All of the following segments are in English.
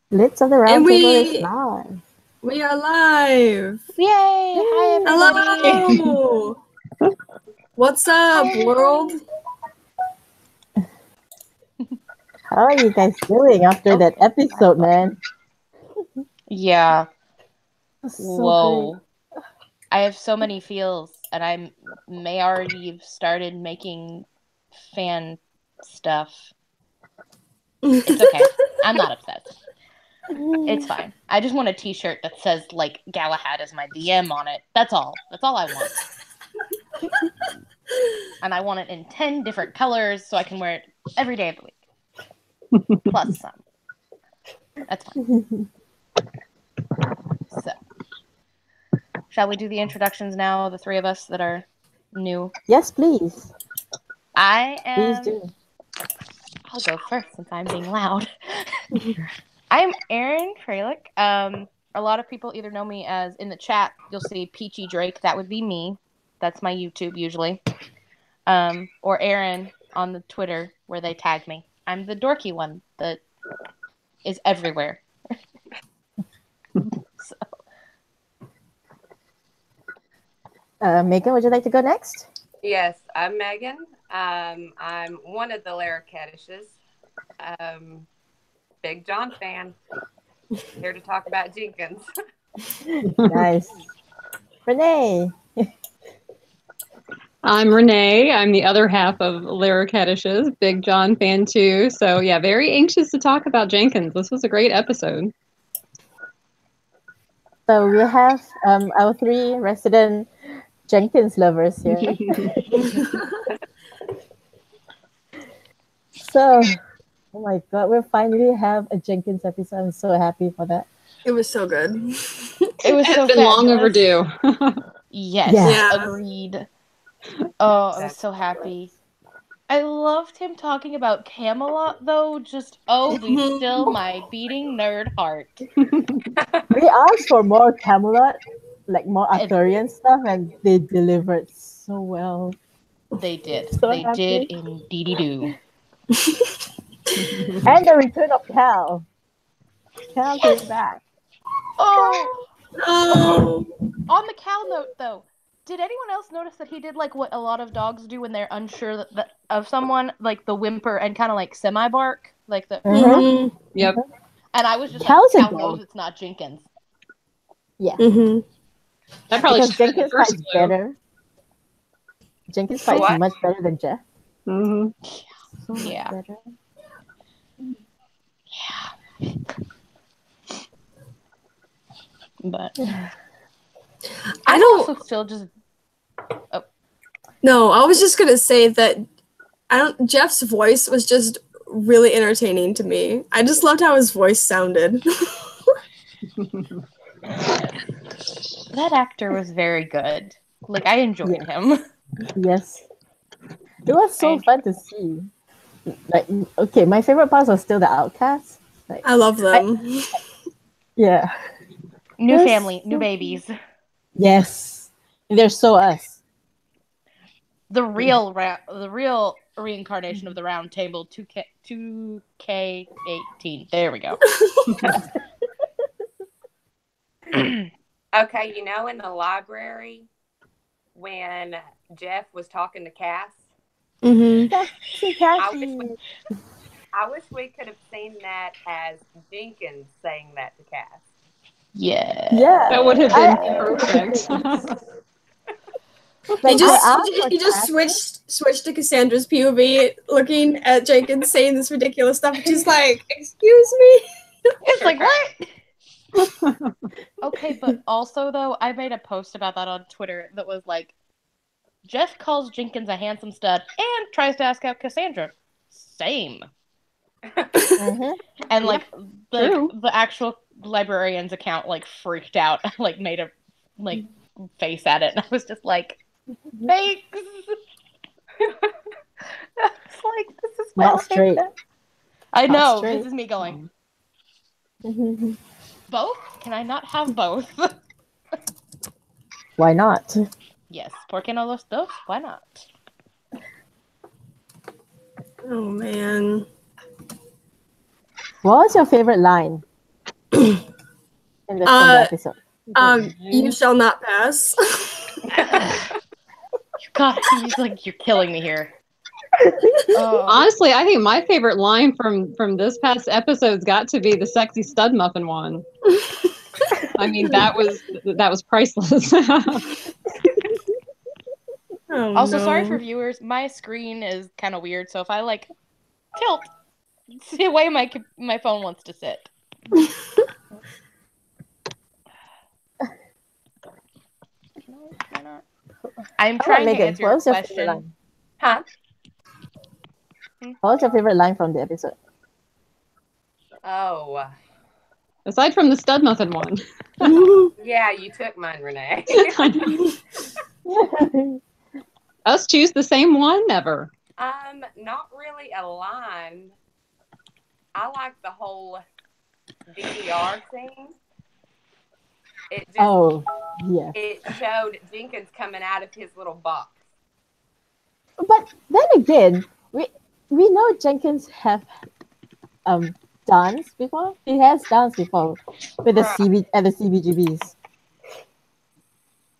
Lids of the And Round Table is live. We are live. Yay! Hi, everybody. Hello. What's up, world? How are you guys doing after that episode, man? Yeah. So Whoa. great. I have so many feels, and I may already have started making fan stuff. It's okay. I'm not obsessed. It's fine. I just want a t-shirt that says, like, Galahad is my DM on it. That's all. That's all I want. And I want it in 10 different colors so I can wear it every day of the week. Plus some. That's fine. So, shall we do the introductions now, the three of us that are new? Yes, please. Please do. I'll go first since I'm being loud. I'm Erin Kralik. A lot of people either know me as, in the chat, you'll see Peachy Drake. That would be me. That's my YouTube usually. Or Erin on the Twitter where they tag me. I'm the dorky one that is everywhere. So. Megan, would you like to go next? Yes, I'm Megan. I'm one of the Laracadishes. Big John fan. Here to talk about Jenkins. Nice. Renee. I'm Renee. I'm the other half of Laracadishes. Big John fan too. So yeah, very anxious to talk about Jenkins. This was a great episode. So we have our three resident Jenkins lovers here. So, oh my god, we finally have a Jenkins episode. I'm so happy for that. It was so good. It was so been long overdue. Yes, Yeah. Agreed. Oh, I was so happy. I loved him talking about Camelot, though. Just, be still my beating nerd heart. We asked for more Camelot, like more Arthurian stuff, and they delivered so well. They did. So They happy. did indeedy do. And the return of Cal. Cal came back. Oh! On the Cal note, though, did anyone else notice that he did like what a lot of dogs do when they're unsure of someone, like the whimper and kind of like semi-bark, like the. Mm-hmm. Yep. And I was just Cal's like, a Cal dog. knows it's not Jenkins. Yeah. That probably Because should have been the Jenkins first fights clue. better. Jenkins fights what? much better than Jeff. Mm-hmm. So much Yeah. better. Yeah. But I don't. also still just. Oh. No, I was just gonna say that Jeff's voice was just really entertaining to me. I just loved how his voice sounded. That actor was very good. Like, I enjoyed him. Yes. It was so fun to see. Like, okay, my favorite parts are still the outcasts. Like, I love them. yeah. New Yes. family, new babies. Yes. They're so us. The real reincarnation of the round table, 2K18. There we go. Okay, in the library when Jeff was talking to Cass, Mm-hmm. I wish we could have seen that as Jenkins saying that to Cass. Yeah. Yeah. That would have been perfect. Like, He just switched to Cassandra's POV, looking at Jenkins saying this ridiculous stuff. She's like, "Excuse me." It's like, what? Okay, but also, though, I made a post about that on Twitter that was like, Jeff calls Jenkins a handsome stud and tries to ask out Cassandra. Same. Mm-hmm. And, like, true. the actual Librarians account, like, freaked out, like, made a, like, face at it. And I was just like, thanks. I was like, this is Not straight. I Not know. straight. This is me going, Mm-hmm. both? Can I not have both? Why not? Yes. ¿Por qué no los dos? Why not? Oh man. What was your favorite line? And that's from the episode. You shall not pass. God, he's like, you're killing me here. Honestly, I think my favorite line from this past episode's got to be the sexy stud muffin one. I mean, that was priceless. Also, sorry for viewers. My screen is kind of weird, so if I like tilt, see the way my phone wants to sit. I'm trying to answer your question. Huh? What was your favorite line from the episode? Oh. Aside from the stud muffin one. Yeah, you took mine, Renee. Us choose the same one? Never. Not really a line. I like the whole DDR thing. It just, it showed Jenkins coming out of his little box. But then again, we know Jenkins have danced before. He has danced before with the CBGBs.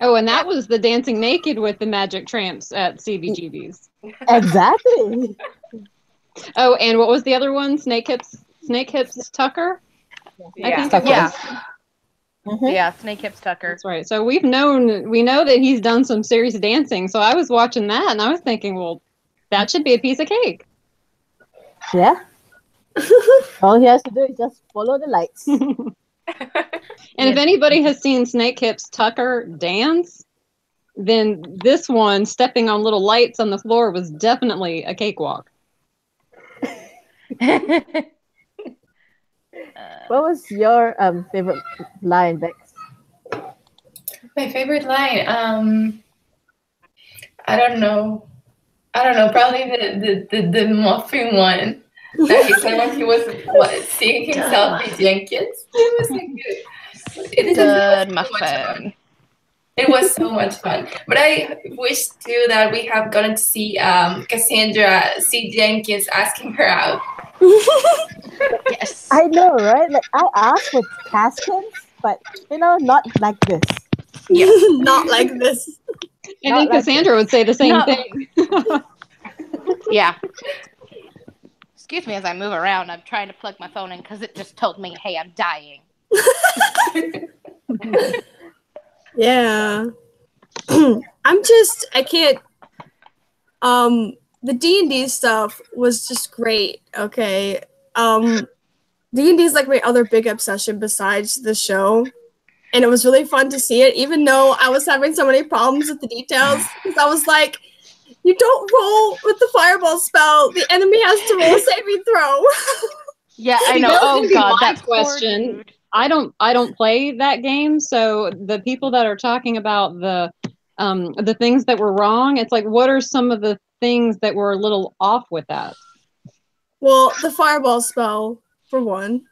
Oh, and that was the dancing naked with the magic tramps at CBGB's. Exactly. Oh, and what was the other one? Snake Hips Tucker? Yeah. I think it was. Yeah. Mm-hmm. Yeah, Snake Hips Tucker. That's right. So we know that he's done some serious dancing. So I was watching that and I was thinking, well, that should be a piece of cake. Yeah. All he has to do is just follow the lights. And if anybody has seen Snake Hips Tucker dance, then this one, stepping on little lights on the floor, was definitely a cakewalk. What was your favorite line, Becks? My favorite line, I don't know. Probably the muffin one that he said when he was seeing himself in Jenkins. It was like Good muffin. It was so much fun. But I wish too that we have gotten to see Cassandra see Jenkins asking her out. Yes. I know, right? Like I asked for Caskins, but not like this. Yeah. Not like this. And then Cassandra would say the same thing. Yeah. Excuse me as I move around. I'm trying to plug my phone in because it just told me, hey, I'm dying. Yeah. I can't. The D&D stuff was just great. Okay. D&D is like my other big obsession besides the show. And it was really fun to see it, even though I was having so many problems with the details. Because I was like, you don't roll with the fireball spell. The enemy has to roll a saving throw. Yeah, I know. That was Oh gonna be God, my that question. Poor dude. I don't play that game, so the people that are talking about the things that were wrong, it's like, what are some of the things that were a little off with that? Well, the fireball spell, for one.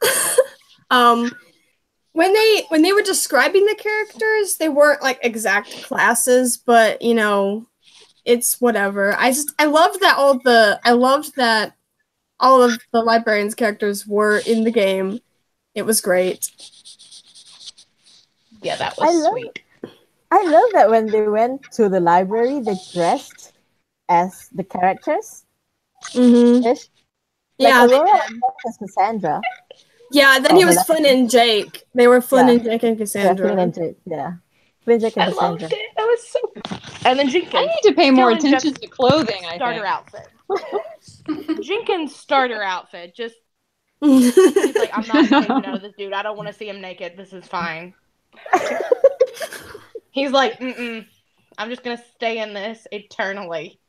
When they were describing the characters, they weren't like exact classes, but it's whatever. I loved that all of the Librarians characters were in the game. It was great. Yeah, that was sweet. I love that when they went to the library, they dressed as the characters. Mm-hmm. Ish. Yeah, Aurora as Cassandra. Yeah, then he was Flynn and Jake. They were Flynn and Jake and Cassandra. Yeah, Flynn and Jake. Yeah. Flynn, Jake, and I Cassandra. loved it. That was so good. And then Jenkins. I need to pay more Still in attention to clothing, I starter think. outfit. Jenkins' starter outfit. Just he's like, I'm not taking out of this dude. I don't want to see him naked. This is fine. He's like, I'm just gonna stay in this eternally.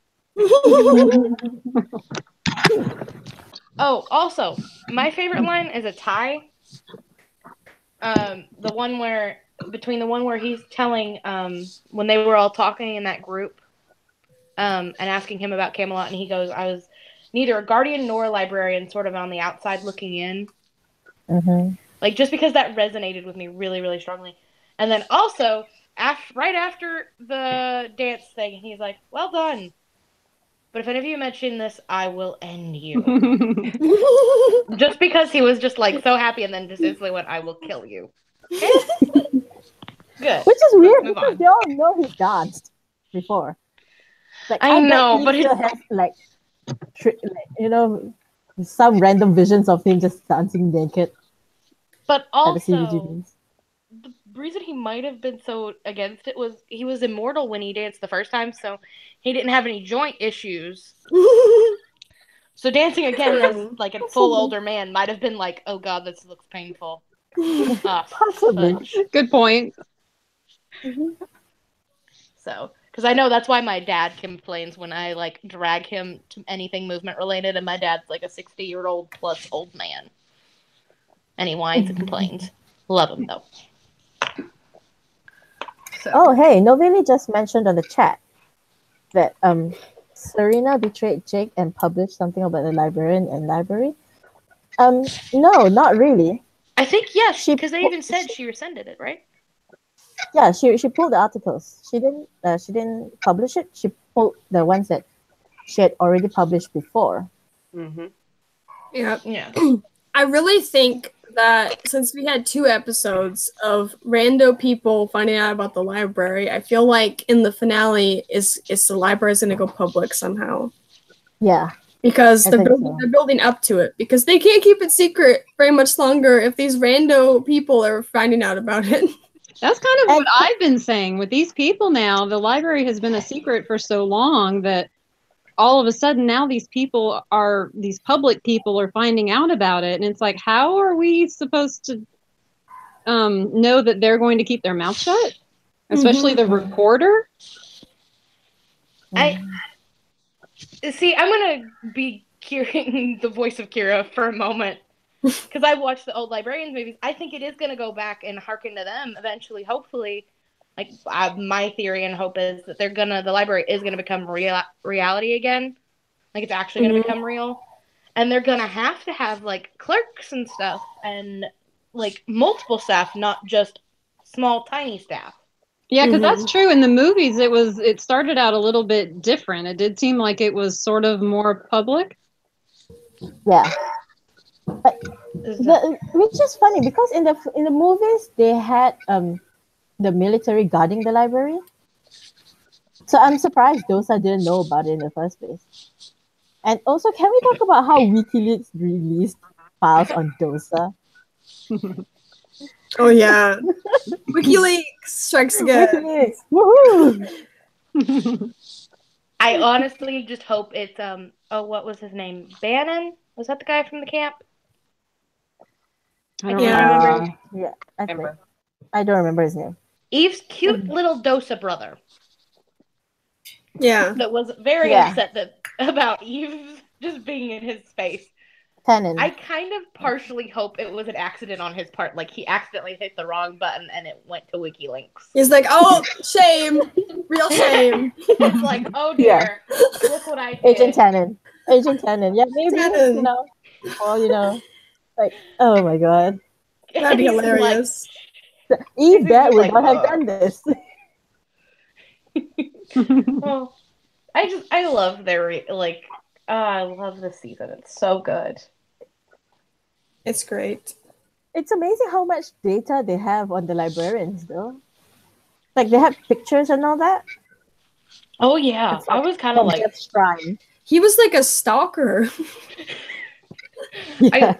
Oh, also, my favorite line is a tie. The one where he's telling when they were all talking in that group, and asking him about Camelot, and he goes, "I was neither a guardian nor a librarian, sort of on the outside looking in." Mm-hmm. Like, just because that resonated with me really, really strongly. And then also, right after the dance thing, he's like, "Well done." but if any of you mention this, I will end you. Just because he was just like so happy and then just instantly went, I will kill you. Okay? Good. Which is weird Move because on. they all know he danced before. Like, I bet know, he but still has like, some random visions of him just dancing naked But at the CBG also, games. the reason he might have been so against it was he was immortal when he danced the first time, so he didn't have any joint issues. So dancing again as like a full older man might have been like, oh god, this looks painful. Possibly. Good point. So, because I know that's why my dad complains when I like drag him to anything movement related, and my dad's like a 60-year-old plus old man, and he whines and complains. Love him though. So. Oh, hey, Noveli just mentioned on the chat that Serena betrayed Jake and published something about the librarian and library. No, not really. I think yes, because they even said she rescinded it, right? Yeah, she pulled the articles. She didn't publish it. She pulled the ones that she had already published before. Mm-hmm. Yeah. I really think that since we had 2 episodes of rando people finding out about the library, I feel like in the finale is the library is going to go public somehow. Yeah. Because they're building up to it. Because they can't keep it secret very much longer if these rando people are finding out about it. That's kind of what I've been saying with these people now. The library has been a secret for so long that all of a sudden now these public people are finding out about it. And it's like, how are we supposed to know that they're going to keep their mouth shut? Especially the recorder? I'm going to be hearing the voice of Kira for a moment. Because I watched the old Librarians movies. I think it is going to go back and hearken to them eventually, hopefully. Like, my theory and hope is that the library is going to become reality again. Like, it's actually going to become real. And they're going to have, like, clerks and stuff. And, like, multiple staff, not just small, tiny staff. Yeah, because that's true. In the movies, it started out a little bit different. It did seem like it was sort of more public. Yeah. Which is funny because in the movies they had the military guarding the library, so I'm surprised Dosa didn't know about it in the first place. And also, can we talk about how WikiLeaks released files on Dosa? Oh yeah, WikiLeaks strikes again. WikiLeaks, woohoo! I honestly just hope it's what was his name? Bannon? Was that the guy from the camp? I don't remember. Yeah, I don't remember his name. Eve's cute little Dosa brother. Yeah. That was very upset about Eve just being in his space. Tannen. I kind of partially hope it was an accident on his part. Like, he accidentally hit the wrong button and it went to WikiLeaks. He's like, oh, shame. Real shame. It's like, oh dear. Look what I did. Agent Tannen. Yeah, maybe, Tannen. Like, oh my god. That'd be hilarious. Like, Eve that would not have done this. Well, I love I love this season. It's so good. It's great. It's amazing how much data they have on the librarians, though. Like, they have pictures and all that. Oh yeah, I was kind of like Shrine. He was like a stalker. Yeah.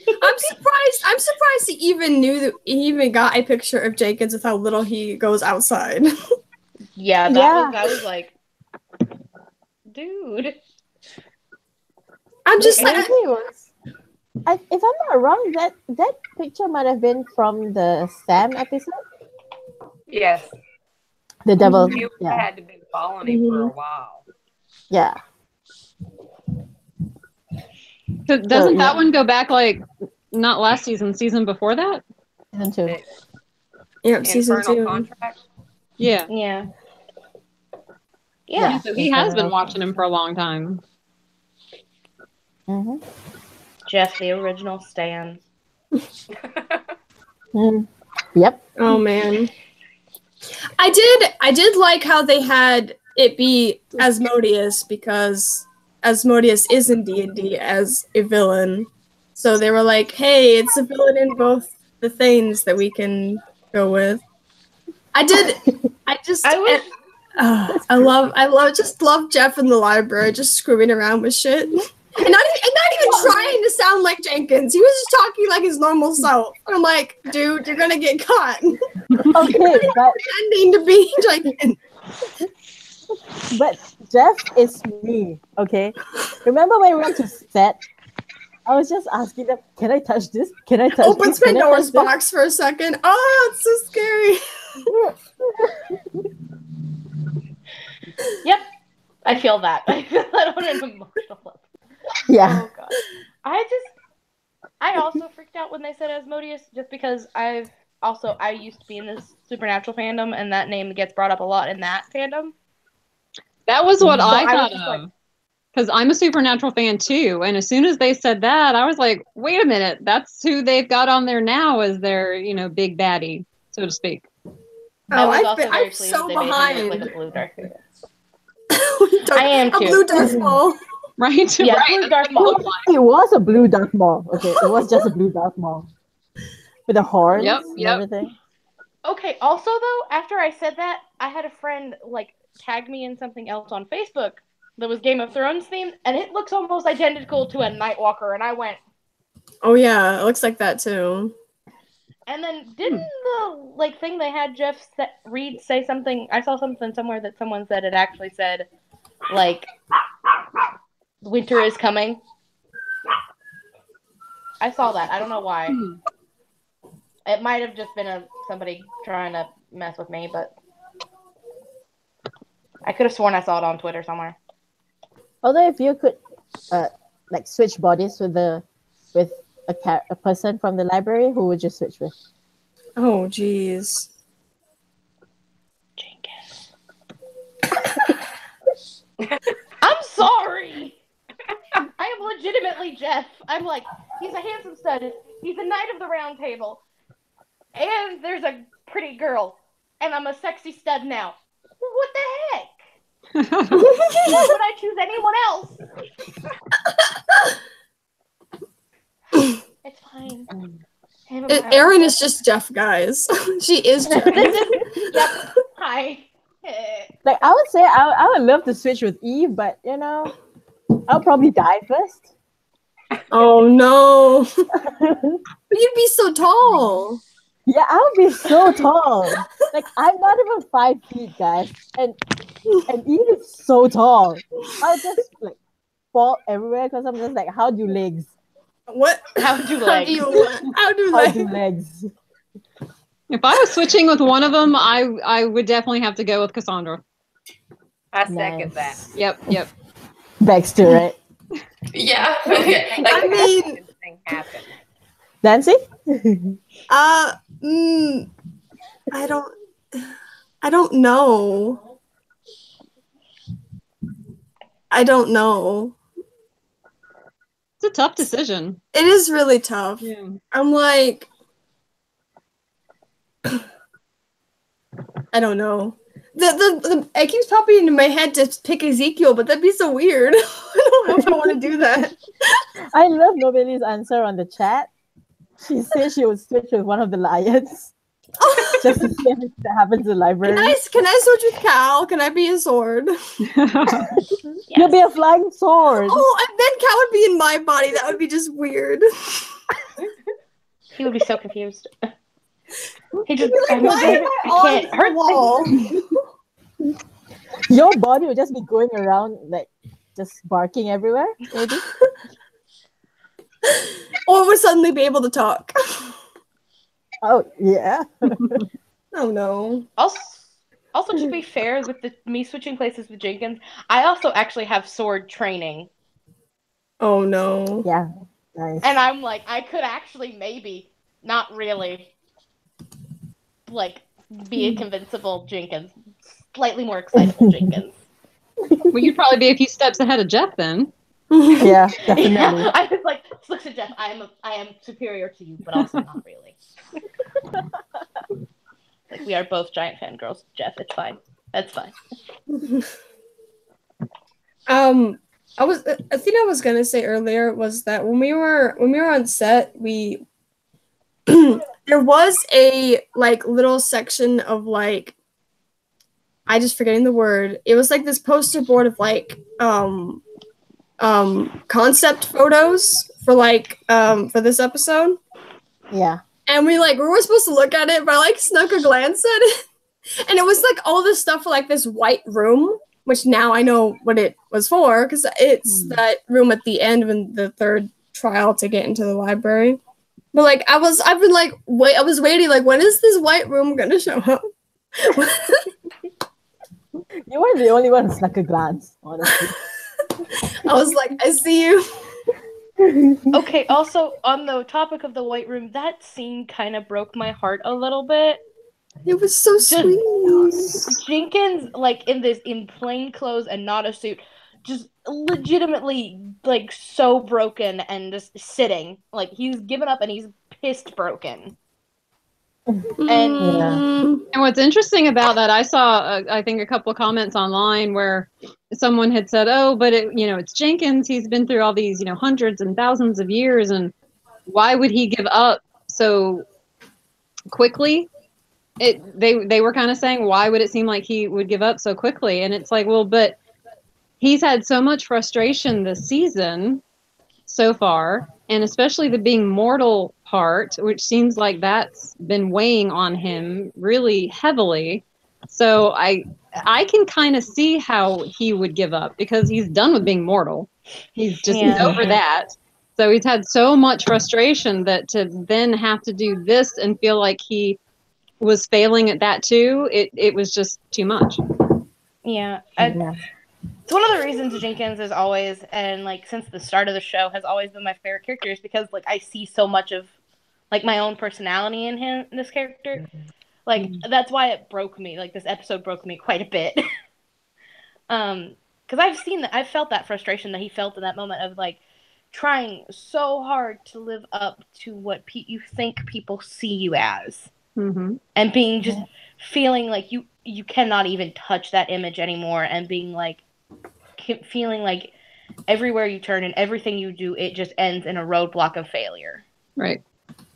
I'm surprised he even knew that he even got a picture of Jenkins with how little he goes outside. Yeah, I was like, dude. I'm just like, if I'm not wrong, that picture might have been from the Sam episode. Yes. The devil. You had to be following him for a while. Yeah. So doesn't that one go back like not last season before that? Season 2. Yeah, season 2. Contract? Yeah. Yeah. Yeah. So he has been watching him for a long time. Mm-hmm. Jeff, the original Stan. Yep. Oh man. I did like how they had it be Asmodeus because Asmodeus is in D&D as a villain. So they were like, hey, it's a villain in both the things that we can go with. I love Jeff in the library just screwing around with shit. And not even trying to sound like Jenkins. He was just talking like his normal self. I'm like, dude, you're gonna get caught. Okay, but pretending to be Jenkins. But Jeff is me, okay? Remember when we went to set? I was just asking them, can I touch this? Can I touch Opens this? Pandora's box for a second. Oh, it's so scary. Yep. I feel that. I feel that on an emotional level. Yeah. Oh god. I also freaked out when they said Asmodeus just because I used to be in this supernatural fandom and that name gets brought up a lot in that fandom. That was what I thought of. of. Because I'm a Supernatural fan too. And as soon as they said that, I was like, wait a minute, that's who they've got on there now as their, big baddie, so to speak. I'm so behind. Like a blue Darth Vader. I am too. A blue Darth Maul. Right? Yeah, right. blue Darth Maul. It was a blue Darth Maul. Okay, it was just a blue Darth Maul. With the horns and everything. Okay, also though, after I said that, I had a friend tag me in something else on Facebook that was Game of Thrones themed, and it looks almost identical to a Nightwalker, and I went, oh yeah, it looks like that too. And then didn't the thing they had Jeff read say something? I saw something somewhere that someone said it actually said winter is coming. I saw that. I don't know why. It might have just been somebody trying to mess with me, but I could have sworn I saw it on Twitter somewhere. Although if you could switch bodies with a person from the library, who would you switch with? Oh jeez. Jenkins. I'm sorry. I am legitimately Jeff. I'm he's a handsome stud. He's a knight of the round table. And there's a pretty girl. And I'm a sexy stud now. What the heck? Why would I choose anyone else? It's fine. Erin is just Jeff, guys. She is Jeff. Yep. Hi. I would say I would love to switch with Eve, but I'll probably die first. Oh no. But you'd be so tall. Yeah, I would be so tall. I'm not even 5 feet, guys. And Eve is so tall. I'll just fall everywhere because I'm just how do legs? What? How do legs? How do legs? If I was switching with one of them, I would definitely have to go with Cassandra. I second that. Yep. Becks too, right? Yeah. Okay. I mean, happened. Nancy? I don't know. I don't know. It's a tough decision. It is really tough. Yeah. I'm I don't know. It keeps popping into my head to pick Ezekiel, but that'd be so weird. I don't know if I want to do that. I love Nobody's answer on the chat. She said she would switch with one of the lions. Just to see if that happens in the library. Can I switch with Cal? Can I be a sword? Yes. You'll be a flying sword. Oh, and then Cal would be in my body. That would be just weird. He would be so confused. He just I can't hurt the wall. Your body would just be going around just barking everywhere, maybe. Or would suddenly be able to talk. Oh yeah. Oh no. Also, to be fair, with me switching places with Jenkins, I also actually have sword training. Oh no. Yeah. Nice. And I'm I could actually maybe, not really, be a convincible Jenkins. Slightly more excitable Jenkins. Well, you'd probably be a few steps ahead of Jeff then. Yeah, definitely. Yeah, I was looks at Jeff, I am superior to you, but also not really. We are both giant fangirls, Jeff. It's fine. That's fine. I think I was gonna say earlier was that when we were on set, we there was a like little section of like I just forgetting the word. It was like this poster board of like concept photos for like for this episode. Yeah. And we were supposed to look at it, but I like snuck a glance at it. And it was like all this stuff for like this white room, which now I know what it was for, because it's that room at the end when the third trial to get into the library. But like I was waiting, like, when is this white room gonna show up? You were the only one who snuck a glance, honestly. I was like, I see you. Okay, also on the topic of the white room, that scene kind of broke my heart a little bit. It was so sweet. Jenkins, like in plain clothes and not a suit, just legitimately like so broken and just sitting. Like he's given up and he's pissed broken. And what's interesting about that, I saw, I think, a couple of comments online where someone had said, "Oh, but it's Jenkins. He's been through all these, hundreds and thousands of years, and why would he give up so quickly?" They were kind of saying, why would it seem like he would give up so quickly? And it's like, well, but he's had so much frustration this season so far, and especially the being mortal part, which seems like that's been weighing on him really heavily. So I can kind of see how he would give up, because he's done with being mortal. He's just over that. So he's had so much frustration that to then have to do this and feel like he was failing at that too, it was just too much. Yeah. It's one of the reasons Jenkins is always, and like since the start of the show, has always been my favorite character, is because like I see so much of like my own personality in him, in this character. Like that's why it broke me. Like this episode broke me quite a bit. Because I've felt that frustration that he felt in that moment of like trying so hard to live up to what you think people see you as. And being just feeling like you cannot even touch that image anymore, and being like feeling like everywhere you turn and everything you do, it just ends in a roadblock of failure. Right.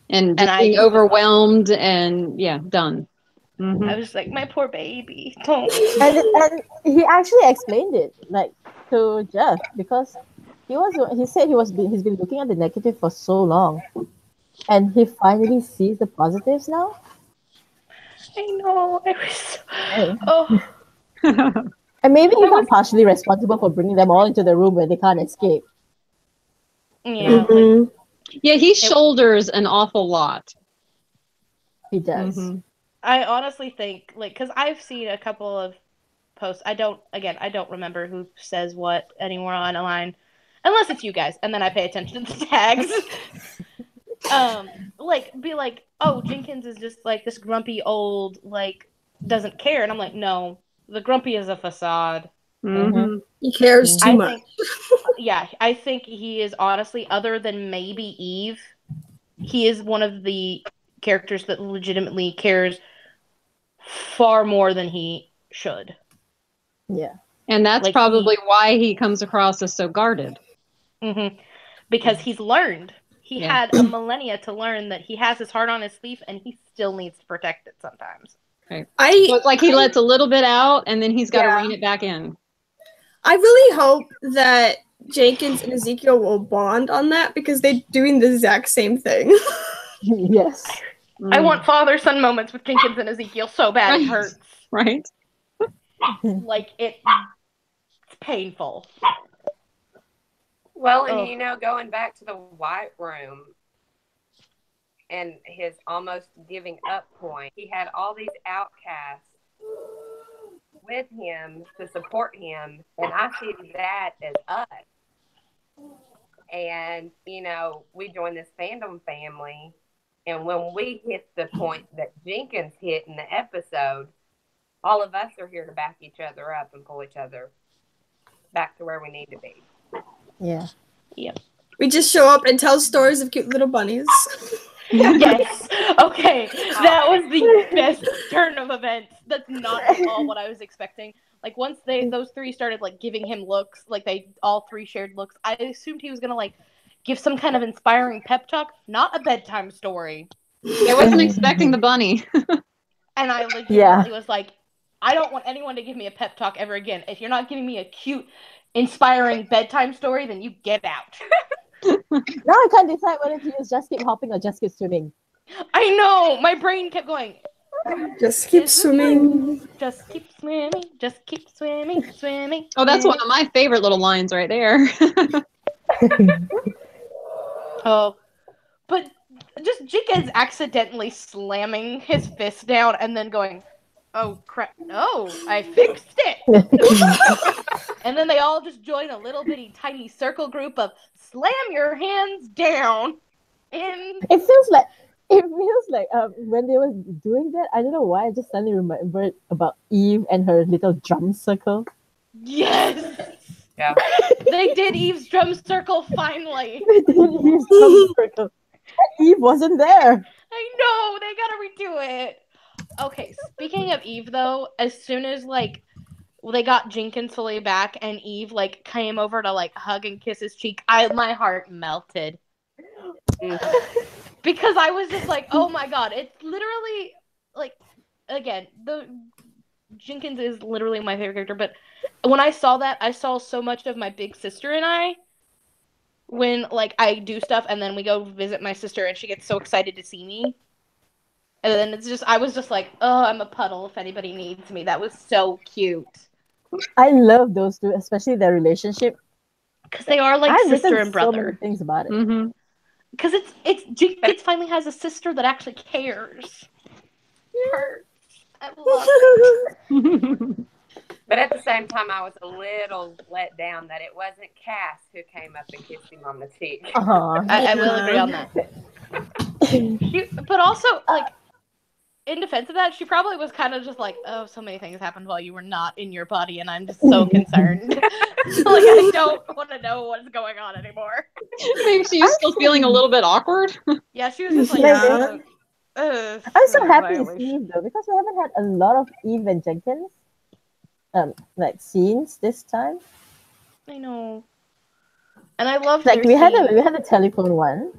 And being overwhelmed and done. I was like, my poor baby. Don't. And he actually explained it like to Jeff, because he said he's been looking at the negative for so long, and he finally sees the positives now. I know. Oh. And maybe he's not partially responsible for bringing them all into the room where they can't escape. Yeah. Yeah, he shoulders an awful lot. He does. I honestly think, like, because I've seen a couple of posts. I don't remember who says what anymore on a line, unless it's you guys, and then I pay attention to the tags. Be like, oh, Jenkins is just like this grumpy old, like, doesn't care. And I'm like, no, the grumpy is a facade. He cares too much. I think he is, honestly, other than maybe Eve, he is one of the characters that legitimately cares far more than he should. Yeah. And that's like probably why he comes across as so guarded. Because he's learned. He had a millennia to learn that he has his heart on his sleeve, and he still needs to protect it sometimes. Right. So it's like he lets a little bit out, and then he's got to rein it back in. I really hope that Jenkins and Ezekiel will bond on that, because they're doing the exact same thing. Yes. I want father-son moments with Jenkins and Ezekiel so bad it hurts. Right. Like, it's painful. Well, and going back to the White Room and his almost giving up point, he had all these outcasts with him to support him, and I see that as us. And, we joined this fandom family, and when we hit the point that Jenkins hit in the episode, all of us are here to back each other up and pull each other back to where we need to be. Yeah. Yep. We just show up and tell stories of cute little bunnies. Yes. Okay. That was the best turn of events. That's not at all what I was expecting. Like once those three started like giving him looks, like they all three shared looks, I assumed he was gonna like give some kind of inspiring pep talk, not a bedtime story. I wasn't expecting the bunny. And I legitimately was like, I don't want anyone to give me a pep talk ever again. If you're not giving me a cute, inspiring bedtime story, then you get out. Now I can't decide whether to use just keep hopping or just keep swimming. I know! My brain kept going, Just keep swimming. just keep swimming. Just keep swimming. Swimming. Oh, that's one of my favorite little lines right there. Oh. But just Jenkins accidentally slamming his fist down and then going, oh crap, no, I fixed it. And then they all just join a little bitty tiny circle group of slam your hands down. And It feels like when they were doing that, I don't know why, I just suddenly remembered about Eve and her little drum circle. yes, Yeah. they did Eve's drum circle finally. They did Eve's drum circle. And Eve wasn't there. I know, they gotta redo it. Okay, speaking of Eve though, as soon as like they got Jenkins fully back and Eve like came over to like hug and kiss his cheek, my heart melted. Because I was just like, oh my god, it's literally like, again, the Jenkins is literally my favorite character, but when I saw that, I saw so much of my big sister and I when like I do stuff and then we go visit my sister and she gets so excited to see me. And then it's just, I was just like, oh, I'm a puddle if anybody needs me. That was so cute. I love those two, especially their relationship. Because they are like I've sister written and brother. so many things about it. Mm-hmm. Because Jenkins finally has a sister that actually cares. Hurts. I love it. But at the same time, I was a little let down that it wasn't Cass who came up and kissed him on the cheek. I will agree on that. But also, like, in defense of that, she probably was kind of just like, oh, so many things happened while you were not in your body, and I'm just so concerned. Like, I don't want to know what's going on anymore. Maybe she was still feeling a little bit awkward. Yeah, she was just like, I'm so happy to see Eve though, because we haven't had a lot of Eve and Jenkins like scenes this time. I know. And I love like we had a telephone one.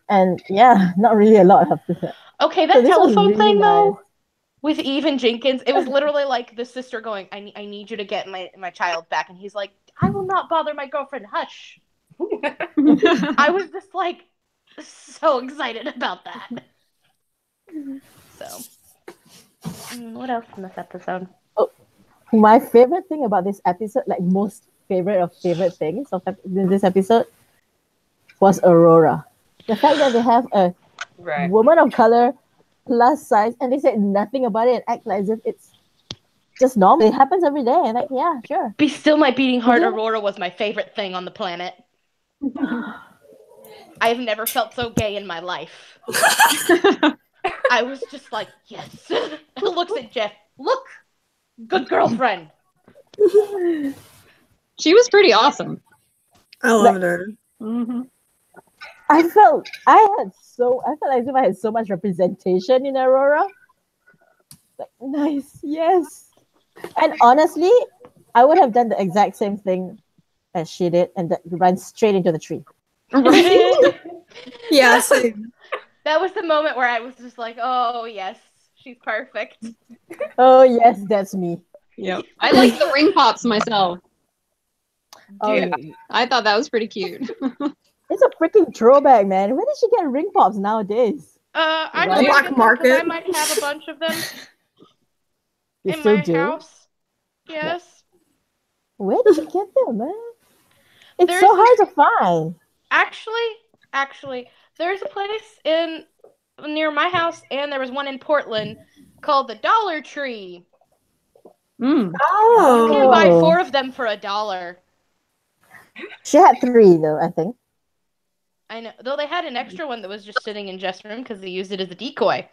And yeah, not really a lot of that. Okay, that telephone really thing though, with Eve and Jenkins, it was literally like the sister going, I need you to get my child back. And he's like, I will not bother my girlfriend, hush. I was just like so excited about that. So, what else in this episode? Oh, my favorite thing about this episode, like most favorite of favorite things of this episode, was Aurora. The fact that they have a woman of color, plus size, and they said nothing about it and act like as if it's just normal. It happens every day. And like, yeah, sure. Be Still My Beating Heart Aurora was my favorite thing on the planet. I've never felt so gay in my life. I was just like, yes. Looks at Jeff. Look, good girlfriend. She was pretty awesome. I loved her. Mm-hmm. I felt as if I had so much representation in Aurora. Like, nice, yes. And honestly, I would have done the exact same thing as she did and run straight into the tree. Right? Yeah, same. That was the moment where I was just like, oh, yes, she's perfect. Oh, yes, that's me. Yep. I like the ring pops myself. Oh, yeah. I thought that was pretty cute. It's a freaking throwback, man. Where did she get ring pops nowadays? I the black market. I might have a bunch of them You in still my do? house. Yes. Where did you get them, man? It's so hard to find. Actually, there's a place near my house, and there was one in Portland called the Dollar Tree. Mm. Oh. You can buy 4 of them for $1. She had 3 though, I think. I know. Though they had an extra one that was just sitting in Jeff's room because they used it as a decoy.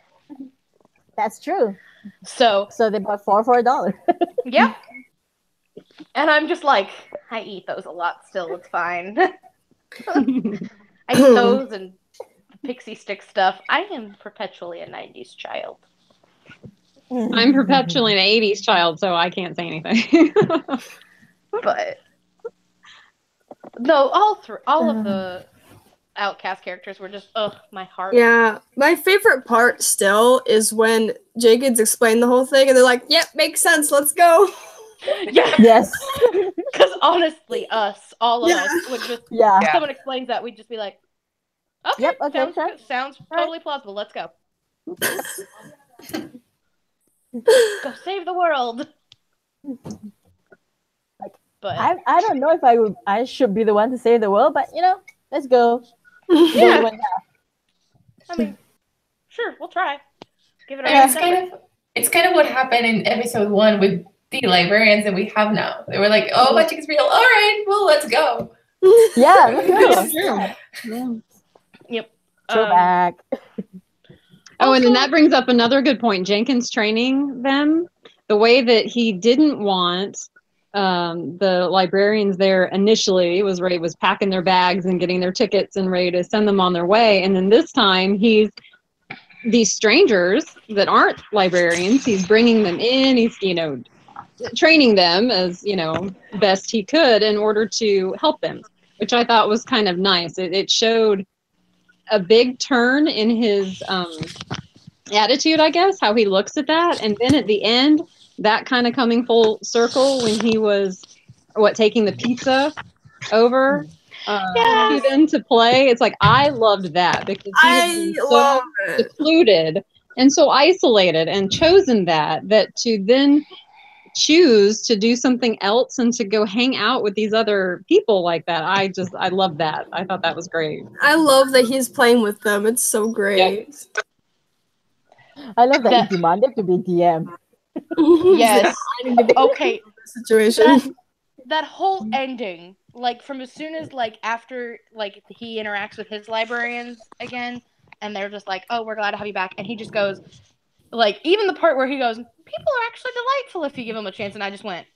That's true. So they bought 4 for $1. Yep. And I'm just like, I eat those a lot still. It's fine. I eat those and pixie stick stuff. I am perpetually a 90s child. I'm perpetually an 80s child, so I can't say anything. But no, all of the outcast characters were just my heart. Yeah, my favorite part still is when Jenkins explained the whole thing, and they're like, "Yep, makes sense. Let's go." Yeah. Yes. Because honestly, all of us would just if someone explains that, we'd just be like, "Okay, Yep, okay, sounds totally plausible. Let's go. Go save the world." But I don't know if I should be the one to save the world, but let's go. Yeah. I mean, sure, we'll try. Give it a it's kind of what happened in episode 1 with the librarians that we have now. They were like, "Oh, magic is real. All right, well, let's go." Yeah, let's go. Yeah. Yep. Throwback. Oh, and then that brings up another good point. Jenkins training them, the way that he didn't want the librarians there initially was packing their bags and getting their tickets and ready to send them on their way. And then this time he's these strangers that aren't librarians, he's bringing them in, he's, training them as, best he could in order to help them, which I thought was kind of nice. It showed a big turn in his attitude, I guess, how he looks at that. And then at the end, that kind of coming full circle when he was taking the pizza over to them to play. It's like, I loved that because he had been so secluded and so isolated and chosen that to then choose to do something else and to go hang out with these other people like that. I love that. I thought that was great. I love that he's playing with them. It's so great. Yeah. I love that he demanded to be DM. Yes. Okay. Situation. That whole ending, like from as soon as after he interacts with his librarians again, and they're just like, "Oh, we're glad to have you back," and he just goes, even the part where he goes, "People are actually delightful if you give them a chance," and I just went,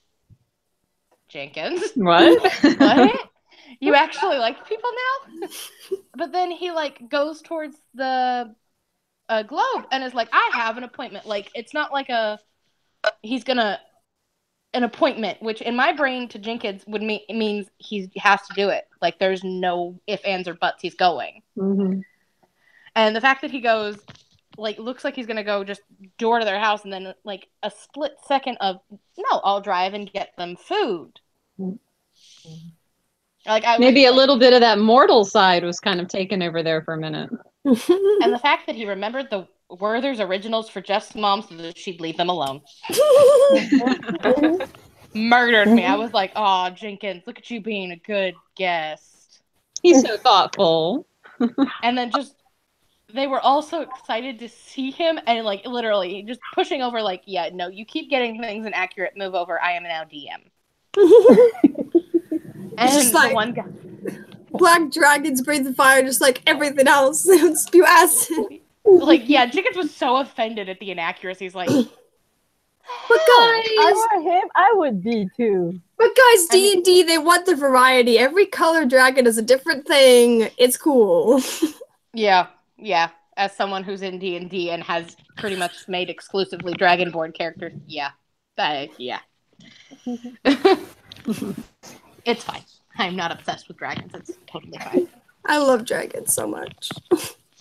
Jenkins, what? What? You actually like people now? But then he goes towards the globe and is like, "I have an appointment." It's not like he's gonna an appointment, which in my brain to Jenkins would means he has to do it. There's no ifs, ands, or buts. He's going. Mm-hmm. And the fact that he goes, looks like he's gonna go just door to their house, and then a split second of no, I'll drive and get them food. Maybe a little bit of that mortal side was kind of taken over there for a minute. And the fact that he remembered the Werther's originals for Jeff's mom so that she'd leave them alone. Murdered me. I was like, "Oh, Jenkins, look at you being a good guest." He's so thoughtful. And then they were all so excited to see him and literally just pushing over "Yeah, no, you keep getting things inaccurate. Move over. I am now DM." And just the one guy, black dragons breathe fire, just like everything else. Spew acid. Jenkins was so offended at the inaccuracies. But guys, I were him, I would be too. But guys, D&D, they want the variety. Every color dragon is a different thing. It's cool. Yeah. As someone who's in D&D and has pretty much made exclusively Dragonborn characters, yeah. It's fine. I'm not obsessed with dragons. It's totally fine. I love dragons so much.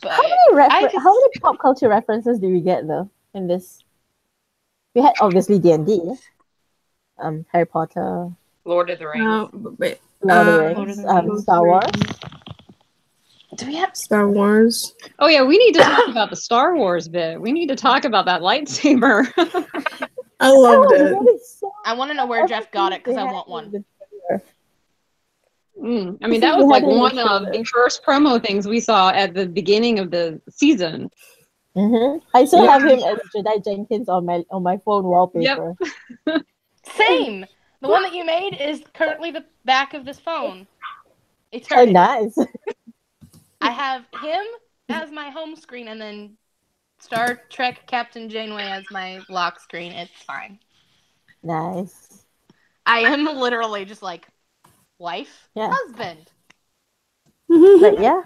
But how many pop culture references do we get though in this? We had obviously D&D, Harry Potter, Lord of the Rings, Lord of the Rings, Star Wars. Do we have Star Wars? Oh yeah, we need to talk about the Star Wars bit. We need to talk about that lightsaber. I loved it. Really I want to know where Jeff got it because I want one. I mean, that was one of the first promo things we saw at the beginning of the season. Mm-hmm. I still have him as Jedi Jenkins on my phone wallpaper. Yep. Same. The one that you made is currently the back of this phone. Oh, nice. I have him as my home screen and then Star Trek Captain Janeway as my lock screen. It's fine. Nice. I am literally just wife, husband. But yeah.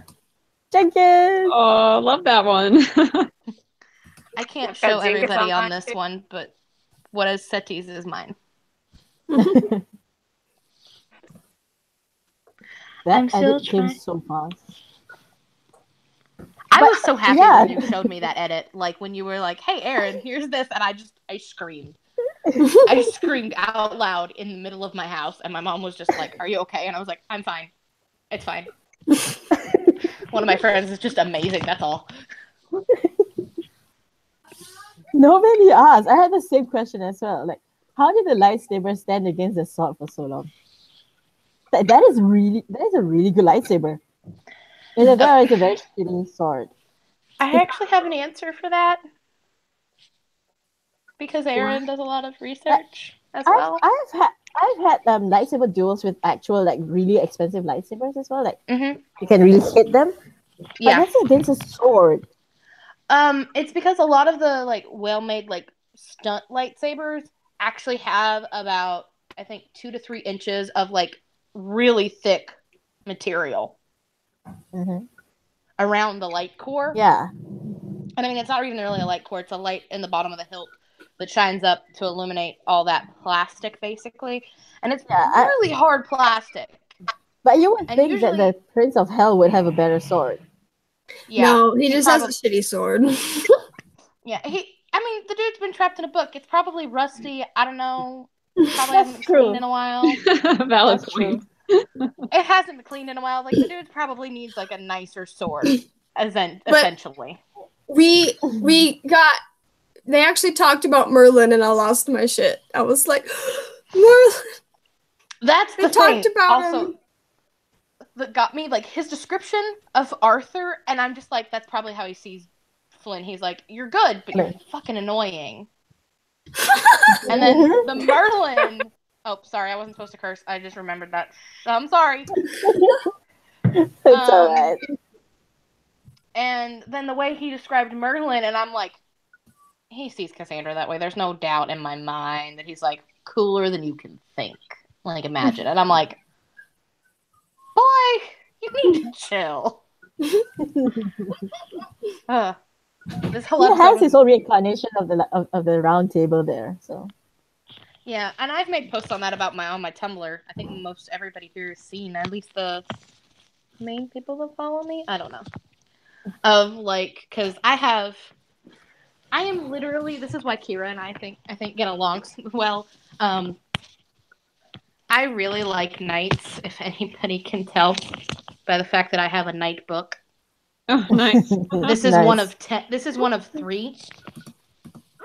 Jenkins! Oh, love that one. I can't Got show Jenkins everybody on mine, this too. one, but what is Seti's is mine. That edit came so fast. I But, was so happy yeah. when you showed me that edit. Like when you were like, "Hey, Aaron, here's this," and I screamed. I screamed out loud in the middle of my house, and my mom was just like, "Are you okay?" And I was like, "I'm fine. It's fine." One of my friends is just amazing. That's all. Nobody asked. I had the same question as well. Like, how did the lightsaber stand against the sword for so long? That is a really good lightsaber. It's a very shitty sword. I actually have an answer for that because Aaron does a lot of research as well. I've had lightsaber duels with actual like really expensive lightsabers as well. Like Mm-hmm. you can really hit them. Yeah. But that's against a sword. It's because a lot of the like well-made like stunt lightsabers actually have about I think 2 to 3 inches of like really thick material around the light core. Yeah. And I mean, it's not even really a light core; it's a light in the bottom of the hilt that shines up to illuminate all that plastic, basically. And it's really hard plastic. But you would think that the Prince of Hell would have a better sword. Yeah, no, he just has a shitty sword. Yeah, I mean, the dude's been trapped in a book. It's probably rusty. I don't know. Probably hasn't been cleaned in a while. Valid point. It hasn't been cleaned in a while. Like, the dude probably needs, like, a nicer sword, essentially. We got... They actually talked about Merlin, and I lost my shit. I was like, Merlin! That's the thing. Talked about also, him. That got me, like, his description of Arthur, and I'm just like, that's probably how he sees Flynn. He's like, you're good, but you're fucking annoying. And then the Merlin... Oh, sorry, I wasn't supposed to curse. I just remembered that. I'm sorry. It's alright. And then the way he described Merlin, and I'm like, he sees Cassandra that way. There's no doubt in my mind that he's, like, cooler than you can think. Like, imagine. And I'm like, boy, you need to chill. This whole he has his own reincarnation of the round table there, so... Yeah, and I've made posts on that on my Tumblr. I think most everybody here has seen, at least the main people that follow me. I don't know. Of like, because I am literally. This is why Kira and I think get along well. I really like knights. If anybody can tell by the fact that I have a knight book. Oh, nice. This is one of 10. This is one of 3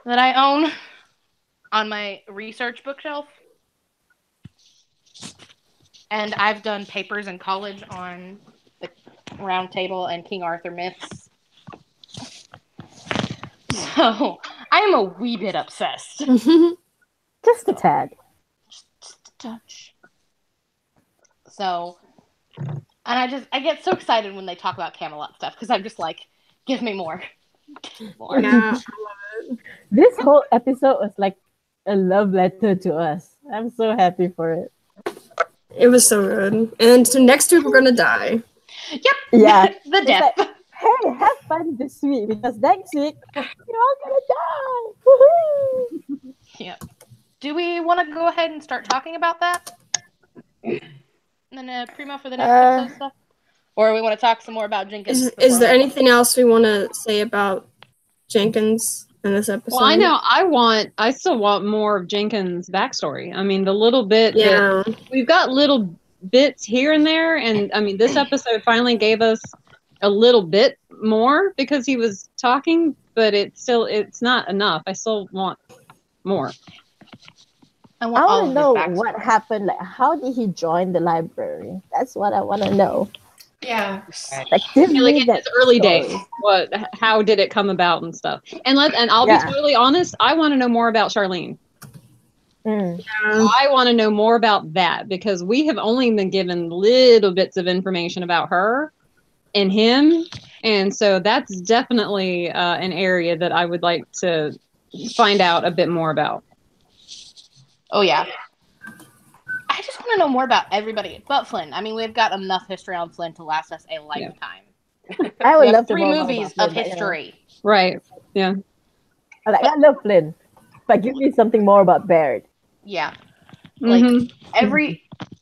that I own on my research bookshelf. And I've done papers in college on the Round Table and King Arthur myths. So, I am a wee bit obsessed. Just a tad. Just a touch. So, and I get so excited when they talk about Camelot stuff, because I'm just like, give me more. Give me more. Yeah. This whole episode was like a love letter to us. I'm so happy for it. It was so good. And so next week we're gonna die. Yep. Yeah. The death. Like, hey, have fun this week because next week you're all gonna die. Woohoo! Yep. Do we want to go ahead and start talking about that? And then Primo for the next episode stuff? Or we want to talk some more about Jenkins? Is there anything else we want to say about Jenkins in this episode? Well, I know I still want more of Jenkins' backstory. I mean, the little bit that we've got little bits here and there, and I mean, this episode finally gave us a little bit more because he was talking, but it's not enough. I still want more. I want to know what happened. Like, how did he join the library? That's what I want to know. Yeah. Like, give me like in that his early story. days, how did it come about and stuff? And I'll be totally honest. I want to know more about Charlene. I want to know more about that because we have only been given little bits of information about her and him, and so that's definitely an area that I would like to find out a bit more about. Oh yeah. I just want to know more about everybody but Flynn. I mean, we've got enough history on Flynn to last us a lifetime. I would love 3 movies of history. Right. Yeah. Like, I love Flynn, but give me something more about Baird. Yeah. Like,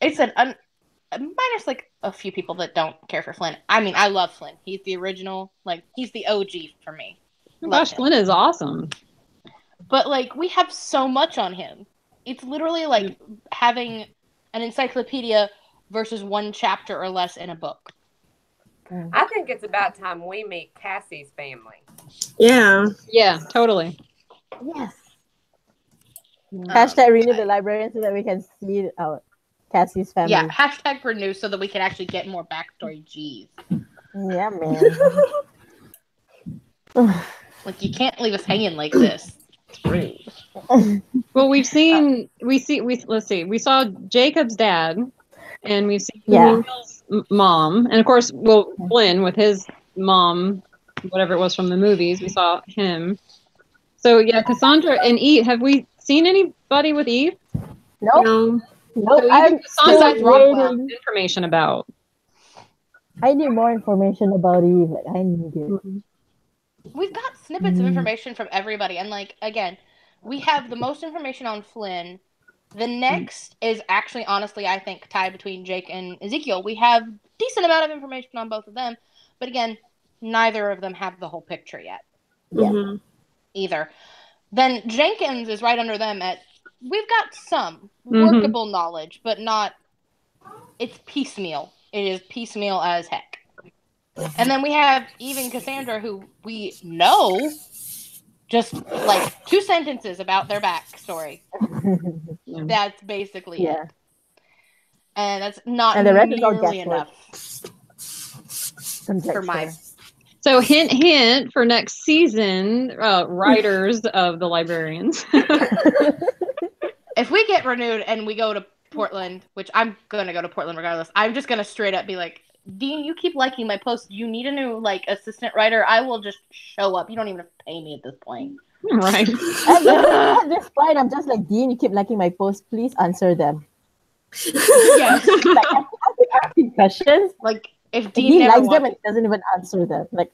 it's minus like a few people that don't care for Flynn. I mean, I love Flynn. He's the original, like, he's the OG for me. Oh, gosh, Flynn is awesome. But, like, we have so much on him. It's literally like having an encyclopedia versus one chapter or less in a book. I think it's about time we meet Cassie's family. Yeah. Yeah, totally. Yes. Hashtag renew the librarian so that we can see Cassie's family. Yeah, hashtag renew so that we can actually get more backstory. Jeez. Yeah, man. Like, you can't leave us hanging like this. It's rude. Well, we saw Jacob's dad, and we've seen Emil's mom, and of course, Flynn with his mom, whatever it was from the movies, we saw him. So yeah, Cassandra and Eve. Have we seen anybody with Eve? Nope. No. Nope. So I'm Cassandra's waiting. information about. I need more information about Eve. Like, I need it. We've got snippets of information from everybody, and like again, we have the most information on Flynn. The next is actually, honestly, I think, tied between Jake and Ezekiel. We have decent amount of information on both of them, but again, neither of them have the whole picture yet. Mm-hmm. Either. Then Jenkins is right under them we've got some workable knowledge, but not, it's piecemeal. It is piecemeal as heck. And then we have even Cassandra, who we know just like 2 sentences about their backstory. That's basically it. And that's not and the rest is all nearly enough for my... So hint, hint for next season, writers of the Librarians. If we get renewed and we go to Portland, which I'm going to go to Portland regardless, I'm just going to straight up be like, Dean, you keep liking my posts. You need a new like assistant writer. I will just show up. You don't even have to pay me at this point. Right. At this point, I'm just like, Dean, you keep liking my posts. Please answer them. Yes. Like, I'm asking questions. Like, if Dean never likes them and doesn't even answer them. Like,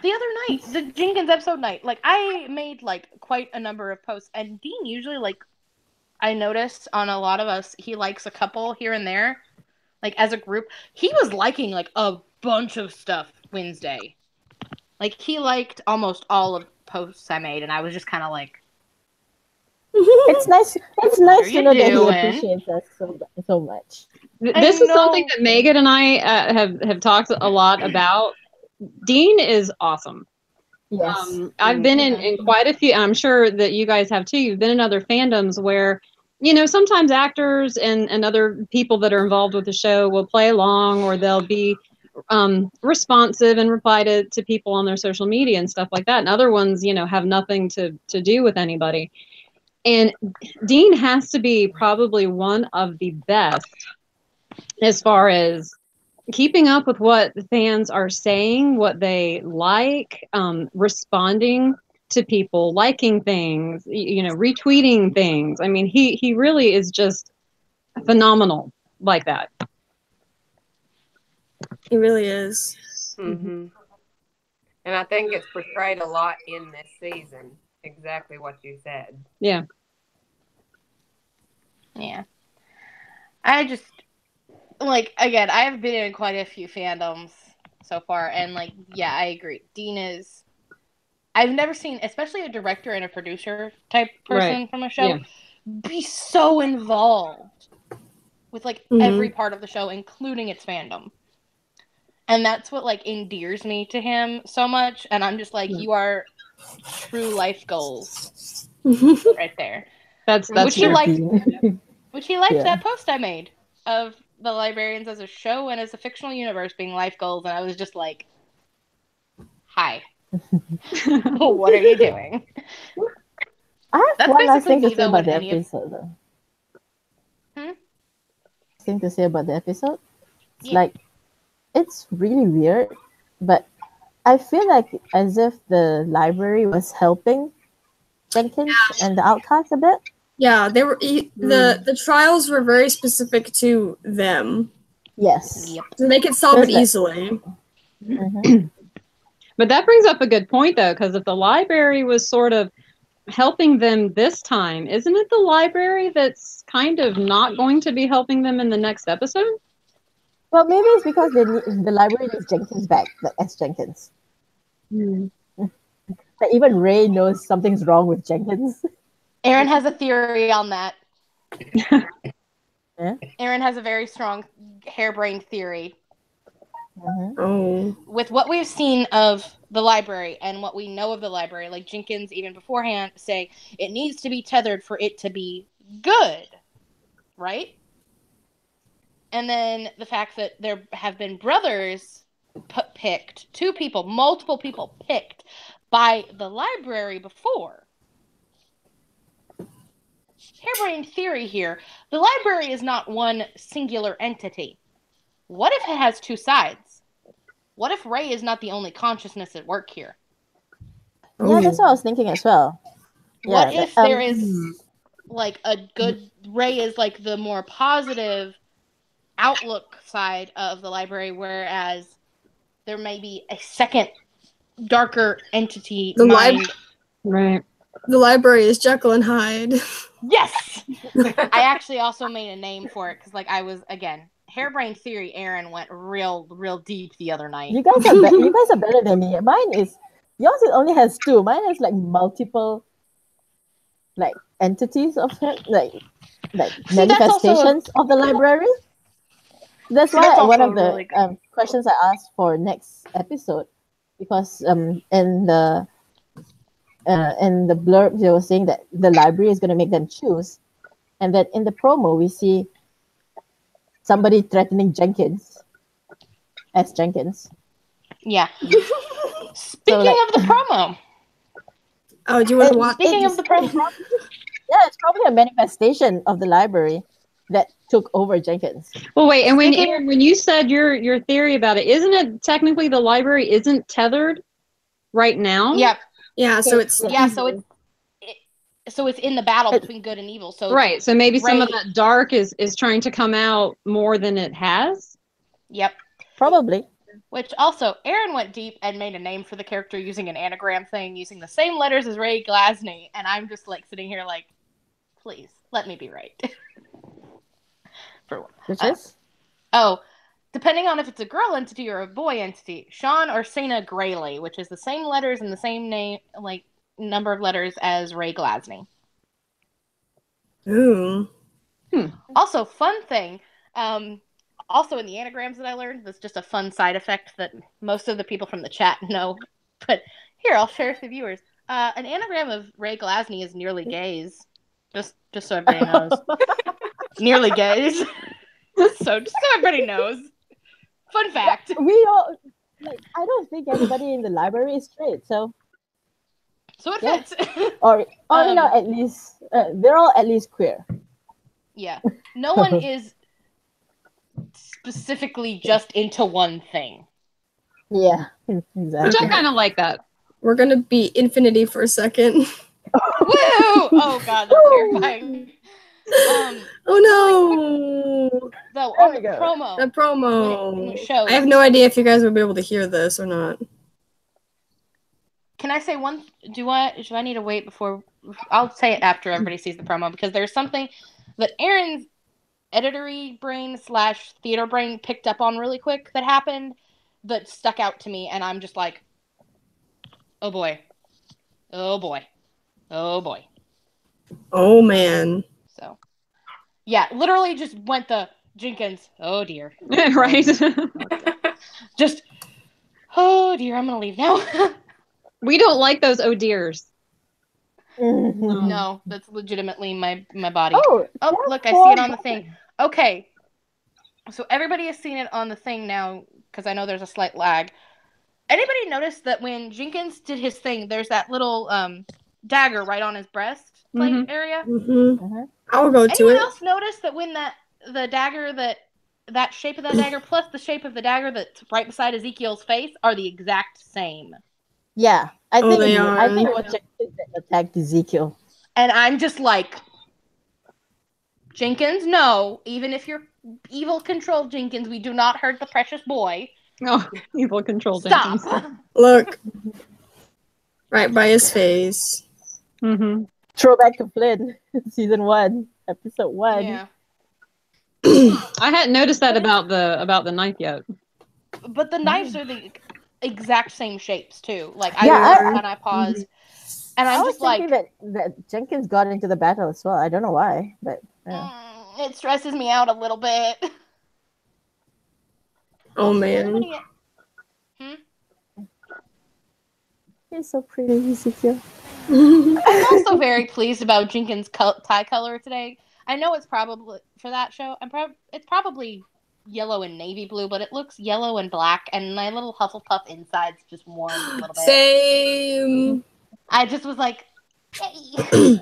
The other night, the Jenkins episode night, like, I made, like, quite a number of posts, and Dean usually, like, I noticed on a lot of us, he likes a couple here and there, like, as a group. He was liking, like, a bunch of stuff Wednesday. Like, he liked almost all of the posts I made, and I was just kind of like... It's nice to know that he appreciates us so much. This is something that Megan and I have talked a lot about. Dean is awesome. Yes. I've been in quite a few, I'm sure that you guys have too. You've been in other fandoms where, you know, sometimes actors and other people that are involved with the show will play along, or they'll be responsive and reply to people on their social media and stuff like that. And other ones, you know, have nothing to do with anybody. And Dean has to be probably one of the best as far as keeping up with what the fans are saying, what they like, responding to people, liking things, you know, retweeting things. I mean, he really is just phenomenal like that. He really is. Mm-hmm. And I think it's portrayed a lot in this season. Exactly what you said. Yeah. Yeah. I just... Like, again, I have been in quite a few fandoms so far, and, like, yeah, I agree. Dean is... I've never seen, especially a director and a producer type person from a show, be so involved with, like, every part of the show, including its fandom. And that's what, like, endears me to him so much, and I'm just like, you are true life goals right there. That's which he liked that post I made of the Librarians as a show and as a fictional universe being life goals, and I was just like, hi. What are you doing? I have one last thing to say about the episode, though. Thing to say about the episode? It's like, it's really weird, but I feel like as if the library was helping Jenkins and the outcasts a bit. Yeah, they were the trials were very specific to them. Yes. To make it solve it easily. But that brings up a good point, though, because if the library was sort of helping them this time, isn't it the library that's kind of not going to be helping them in the next episode? Well, maybe it's because the library needs Jenkins back, like S. Jenkins. Like even Ray knows something's wrong with Jenkins. Aaron has a theory on that. Yeah? Aaron has a very strong harebrained theory. Oh. With what we've seen of the library and what we know of the library, like Jenkins even beforehand say it needs to be tethered for it to be good, right? And then the fact that there have been brothers picked, multiple people picked by the library before. Harebrained theory here. The library is not one singular entity. What if it has two sides? What if Ray is not the only consciousness at work here? Yeah, that's what I was thinking as well. What if there is like a good Ray is like the more positive outlook side of the library, whereas there may be a second darker entity mind. Right. The library is Jekyll and Hyde. Yes! I actually also made a name for it because, like, I was, again, harebrained theory. Aaron went real deep the other night. You guys are better than me. Yours only has two. Mine has like multiple, like entities of it, like manifestations of the library. That's why one of the questions I asked for next episode, because in the blurb they were saying that the library is going to make them choose, and that in the promo we see somebody threatening Jenkins as Jenkins. Yeah. Speaking of the promo. Oh, do you want to watch? Speaking of the promo. Yeah, it's probably a manifestation of the library that took over Jenkins. Well, wait, and when you said your theory about it, isn't it technically the library isn't tethered right now? Yep. Yeah, so it's so it's in the battle between good and evil. So right, so maybe some of that dark is trying to come out more than it has. Yep, probably. Which also, Aaron went deep and made a name for the character using an anagram thing, using the same letters as Ray Glasney, and I'm just like sitting here like, please let me be right. For which is? Depending on if it's a girl entity or a boy entity, Sean or Sanne Grayley, which is the same letters and the same name, like number of letters as Ray Glasney. Ooh. Also, fun thing. Also in the anagrams that I learned, that's just a fun side effect that most of the people from the chat know. But here, I'll share with the viewers. An anagram of Ray Glasney is nearly gaze. Just so everybody knows. Nearly gaze. So just so everybody knows. Fun fact. We all I don't think anybody in the library is straight, so it fits. or at least they're all at least queer. Yeah. No one is specifically just into one thing. Yeah, exactly. Which I kind of like that. We're gonna be infinity for a second. Woo! Oh god, that's terrifying. Oh no! Though on the promo. The promo. When it shows, I have no idea if you guys will be able to hear this or not. Can I say one? Do I need to wait before? I'll say it after everybody sees the promo, because there's something that Aaron's editory brain / theater brain picked up on really quick that happened that stuck out to me, and I'm just like, oh boy, oh boy, oh boy, oh man. So yeah, literally just went the Jenkins, oh dear. Right. Just, oh dear, I'm gonna leave now. We don't like those oh dears. No, that's legitimately my body. Oh, look, I see it on the thing. Okay, so everybody has seen it on the thing now, because I know there's a slight lag. Anybody notice that when Jenkins did his thing, there's that little dagger right on his breastplate area? Mm-hmm. I'll go to it. Anyone else notice that when the dagger that shape of that dagger plus the shape of the dagger that's right beside Ezekiel's face are the exact same? Yeah, I think it was Jenkins that attacked Ezekiel. And I'm just like, Jenkins, no. Even if you're evil controlled Jenkins, we do not hurt the precious boy. Oh, evil control Stop. Jenkins. Look. Right by his face. Mm-hmm. Throwback to Flynn, season 1, episode 1. Yeah. I hadn't noticed that about the knife yet. But the knives are the exact same shapes too. Like I Yeah, looked and I paused, and I I'm was just like, thinking that Jenkins got into the battle as well. I don't know why, but it stresses me out a little bit. Oh man. he's so pretty, Ezekiel. I'm also very pleased about Jenkins' tie color today. I know it's probably for that show. It's probably yellow and navy blue, but it looks yellow and black, and my little Hufflepuff insides just warmed a little bit. Same. I just was like, hey.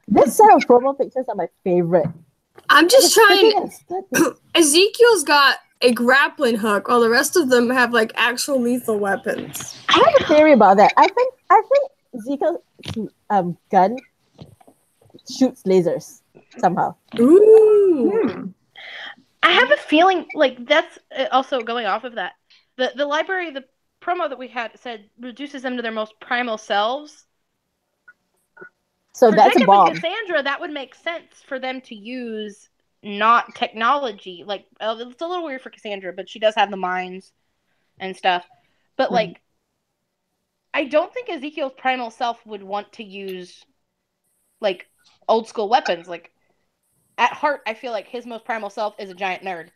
This set of promo pictures are my favorite. I'm just trying. Aesthetic. Ezekiel's got a grappling hook, while the rest of them have like actual lethal weapons. I have a theory about that. I think Ezekiel's gun shoots lasers somehow. Ooh. I have a feeling like that's also going off of that. The library, the promo that we had said reduces them to their most primal selves. So For that's Jacob a bomb. and Cassandra, that would make sense for them to use not technology. Like it's a little weird for Cassandra, but she does have the minds and stuff. But like, I don't think Ezekiel's primal self would want to use like old school weapons. Like at heart, I feel like his most primal self is a giant nerd.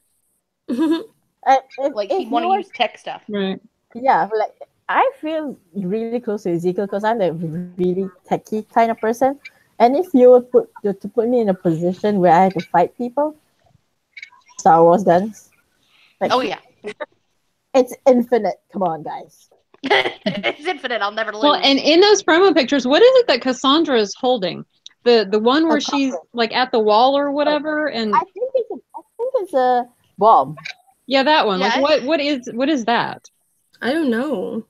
Like he'd want to use tech stuff. Right. Yeah, like I feel really close to Ezekiel because I'm a really techie kind of person. And if you were to put me in a position where I had to fight people, Star Wars guns. Like, Oh yeah, it's infinite. Come on, guys. it's infinite. I'll never lose. Well, and in those promo pictures, what is it that Cassandra is holding? The one where she's like at the wall or whatever, and I think it's a bomb. yeah, that one. Yeah, Like what is that? I don't know.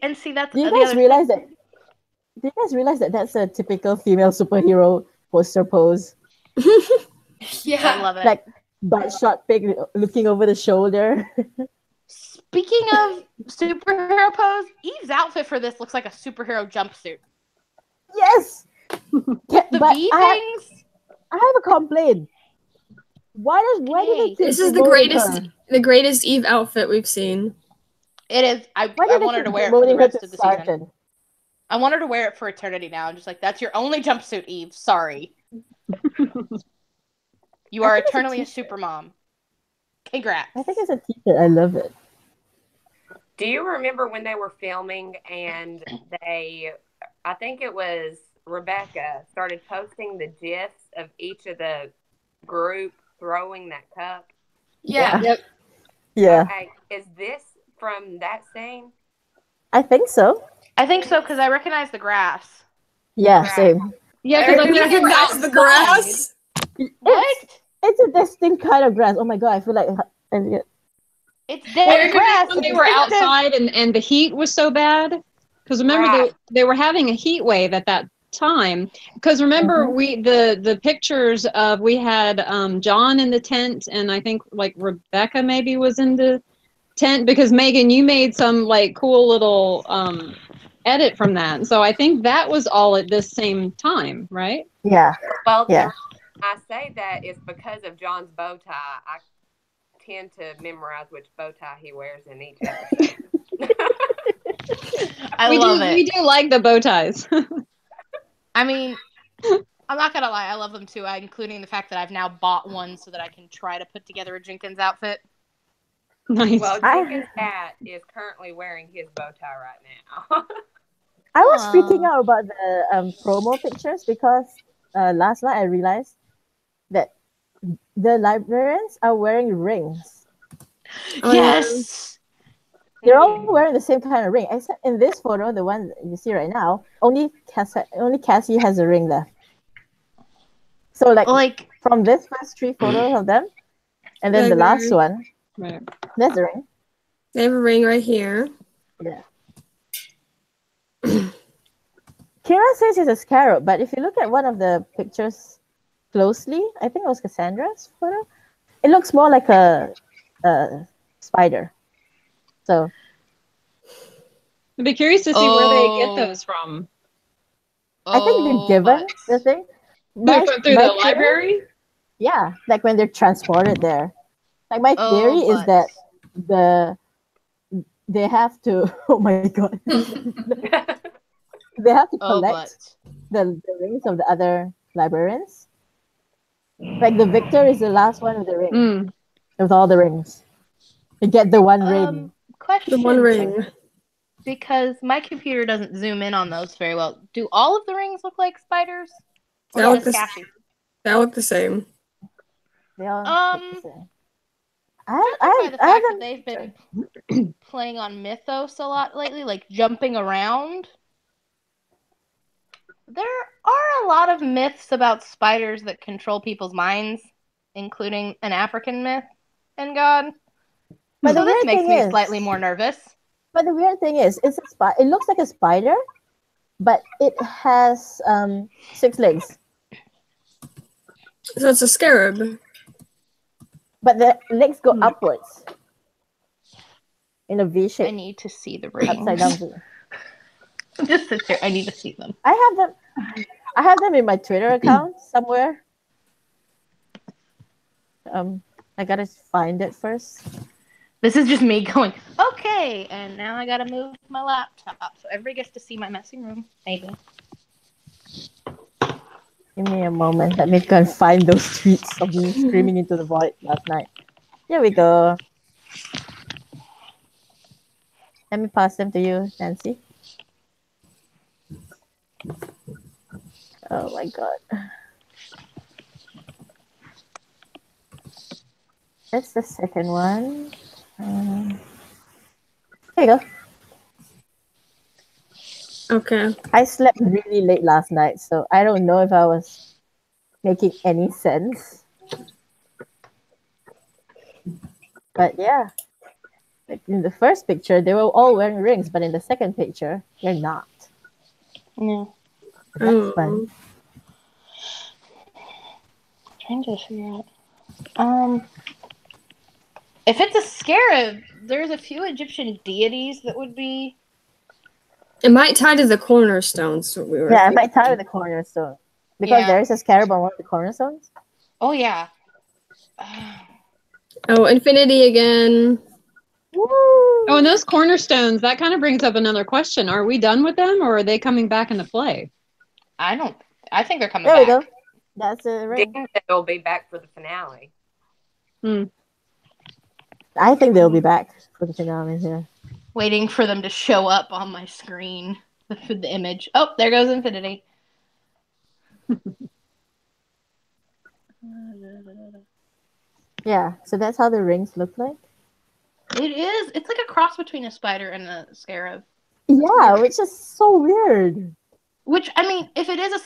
And see, that's Do you the guys other realize that? Do you guys realize that that's a typical female superhero poster pose? thing. I love it. Like butt-shot pig looking over the shoulder. Speaking of superhero pose, Eve's outfit for this looks like a superhero jumpsuit. Yes. The V things. I have a complaint. Why did it This is the greatest Eve outfit we've seen. It is. I want her to wear it for the rest of the season. I want her to wear it for eternity now. I'm just like, that's your only jumpsuit, Eve. Sorry. You are eternally a super mom. Congrats. I think it's a t-shirt. I love it. Do you remember when they were filming and I think it was Rebecca, started posting the GIFs of each of the group throwing that cup? Yeah. Yep. Yeah. Okay. Is this from that scene? I think so. I think so because I recognize the grass. Yeah, Right. same. Yeah, because You recognize the grass? What? It's a distinct kind of grass. Oh my god, I feel like It's dead grass. when they were outside and the heat was so bad. Because remember Right. they were having a heat wave at that time. Because remember the pictures of we had John in the tent and I think like Rebecca maybe was in the tent because Megan, you made some like cool little edit from that. And so I think that was all at this same time, right? yeah. Well, Yeah. I say that is because of John's bow tie. I tend to memorize which bow tie he wears in each episode. I love it. We do like the bow ties. I mean, I'm not gonna lie, I love them too, including the fact that I've now bought one so that I can try to put together a Jenkins outfit. Nice. Well, Jenkins' cat is currently wearing his bow tie right now. I was freaking out about the promo pictures because last night I realized that the librarians are wearing rings. Yes! They're all wearing the same kind of ring, except in this photo, the one that you see right now, only Cassie has a ring left. So like from this first 3 photos of them, and then the last one, Right. there's a ring. They have a ring right here. Yeah. Kira says it's a scarab, but if you look at one of the pictures closely, I think it was Cassandra's photo, it looks more like a spider. So I'd be curious to see where they get those from. I think they're given the thing. Through the library? Yeah, like when they're transported there. Like my theory is that they have to. Oh my god! They have to collect the rings of the other librarians. Like the victor is the last one with the ring, with all the rings. You get the one ring. Question. The one ring. Because my computer doesn't zoom in on those very well. Do all of the rings look like spiders? Or They look the same. They all look the same. By the fact that they've been playing on mythos a lot lately, like jumping around. There are a lot of myths about spiders that control people's minds, including an African myth and God. But so this makes me slightly more nervous. But the weird thing is, it's it looks like a spider, but it has 6 legs. So it's a scarab. But the legs go upwards in a V shape. I need to see the rings. Upside down V. Just sit there. I need to see them. I have them in my Twitter account somewhere. I gotta find it first. This is just me going, okay, and now I gotta move my laptop so everybody gets to see my messy room. Maybe. Give me a moment. Let me go and find those tweets of me screaming into the void last night. Here we go. Let me pass them to you, Nancy. Oh my god. That's the second one. Here you go. Okay. I slept really late last night, so I don't know if I was making any sense. But yeah. Like in the first picture, they were all wearing rings, but in the second picture, they're not. Yeah. That's fun. Trying to figure out. If it's a scarab, there's a few Egyptian deities that would be. It might tie to the cornerstones. What we were it might tie to the cornerstone because there is a scarab on one of the cornerstones. Oh yeah. Oh, infinity again. Woo! Oh, and those cornerstones, that kind of brings up another question. Are we done with them, or are they coming back into play? I think they're coming back. There we go. That's the ring. They'll be back for the finale. I think they'll be back for the finale here. Waiting for them to show up on my screen. The image. Oh, there goes infinity. Yeah, so that's how the rings look like. It is. It's like a cross between a spider and a scarab. Yeah, which is so weird. Which, I mean, if it is a